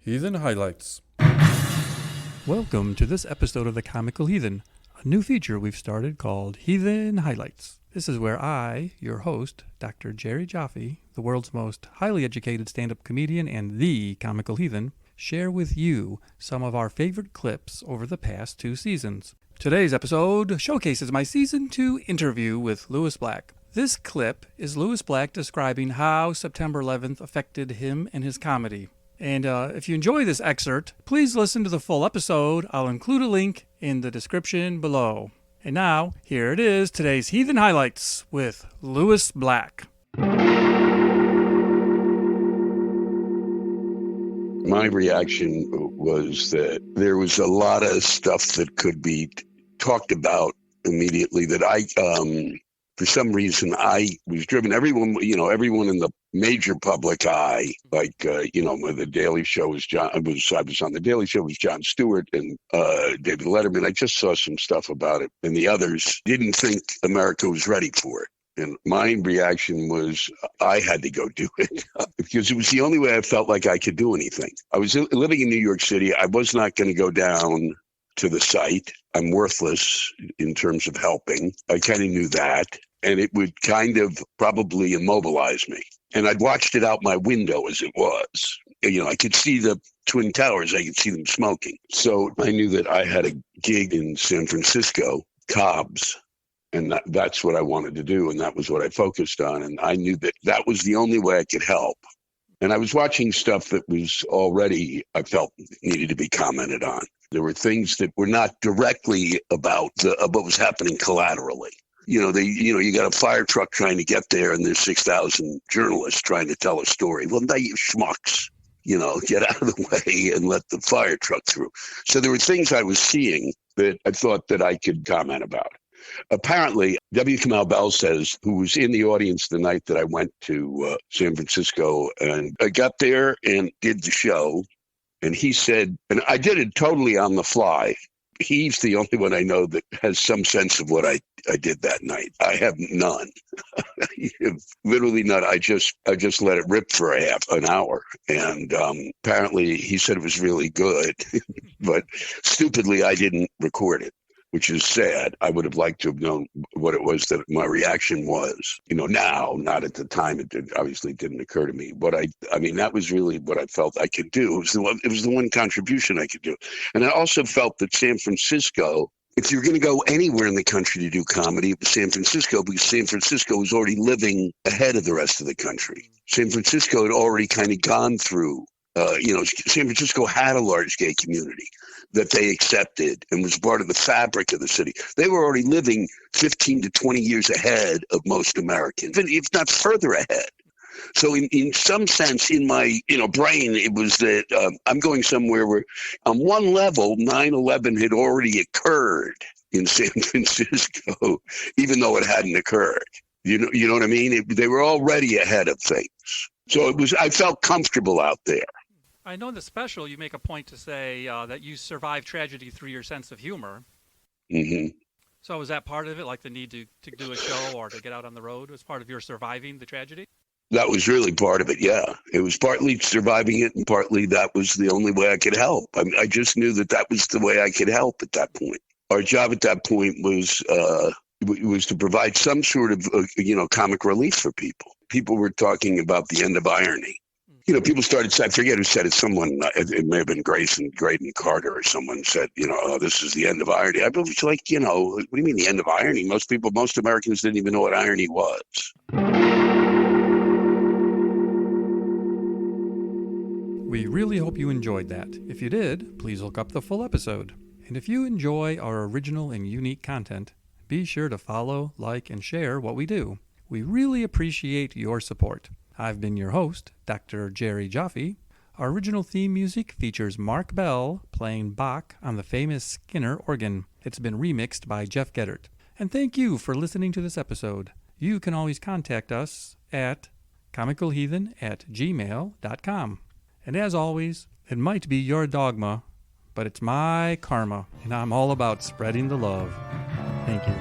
Heathen Highlights. Welcome to this episode of the Comical Heathen, a new feature we've started called Heathen Highlights. This is where I, your host, Dr. Jerry Jaffe, the world's most highly educated stand-up comedian and the Comical Heathen, share with you some of our favorite clips over the past 2 seasons. Today's episode showcases my Season 2 interview with Lewis Black. This clip is Lewis Black describing how September 11th affected him and his comedy. And if you enjoy this excerpt, please listen to the full episode. I'll include a link in the description below. And now, here it is, today's Heathen Highlights with Lewis Black. My reaction was that there was a lot of stuff that could be talked about immediately that for some reason, I was driven. Everyone in the major public eye, like, the Daily Show was I was on the Daily Show was Jon Stewart and David Letterman. I just saw some stuff about it, and the others didn't think America was ready for it. And my reaction was I had to go do it because it was the only way I felt like I could do anything. I was living in New York City. I was not going to go down to the site. I'm worthless in terms of helping. I kind of knew that. And it would kind of probably immobilize me. And I'd watched it out my window as it was. I could see the Twin Towers. I could see them smoking. So I knew that I had a gig in San Francisco, Cobb's. And that's what I wanted to do. And that was what I focused on. And I knew that that was the only way I could help. And I was watching stuff that was already, I felt, needed to be commented on. There were things that were not directly about what was happening collaterally. You got a fire truck trying to get there, and there's 6,000 journalists trying to tell a story. Well, now you schmucks, get out of the way and let the fire truck through. So there were things I was seeing that I thought that I could comment about. Apparently, W. Kamau Bell says, who was in the audience the night that I went to San Francisco, and I got there and did the show, and he said, and I did it totally on the fly. He's the only one I know that has some sense of what I did that night. I have none. Literally none. I just let it rip for half an hour. And apparently he said it was really good. But stupidly, I didn't record it, which is sad. I would have liked to have known what it was that my reaction was. Now, not at the time. It obviously didn't occur to me. But that was really what I felt I could do. It was the one contribution I could do. And I also felt that San Francisco, if you're going to go anywhere in the country to do comedy, it was San Francisco, because San Francisco was already living ahead of the rest of the country. San Francisco had already kind of gone through, San Francisco had a large gay community that they accepted and was part of the fabric of the city. They were already living 15 to 20 years ahead of most Americans, if not further ahead. So in some sense, in my brain, it was that I'm going somewhere where on one level, 9/11 had already occurred in San Francisco, even though it hadn't occurred. You know what I mean? They were already ahead of things. So I felt comfortable out there. I know in the special you make a point to say that you survive tragedy through your sense of humor. Mm-hmm. So was that part of it, like the need to do a show or to get out on the road was part of your surviving the tragedy? That was really part of it, yeah. It was partly surviving it, and partly that was the only way I could help. I just knew that was the way I could help at that point. Our job at that point was to provide some sort of, comic relief for people. People were talking about the end of irony. People started, I forget who said it, it may have been Graydon Carter or someone said, this is the end of irony. I was like, what do you mean the end of irony? Most Americans didn't even know what irony was. We really hope you enjoyed that. If you did, please look up the full episode. And if you enjoy our original and unique content, be sure to follow, like, and share what we do. We really appreciate your support. I've been your host, Dr. Jerry Jaffe. Our original theme music features Mark Bell playing Bach on the famous Skinner organ. It's been remixed by Jeff Geddert. And thank you for listening to this episode. You can always contact us at comicalheathen@gmail.com. And as always, it might be your dogma, but it's my karma, and I'm all about spreading the love. Thank you.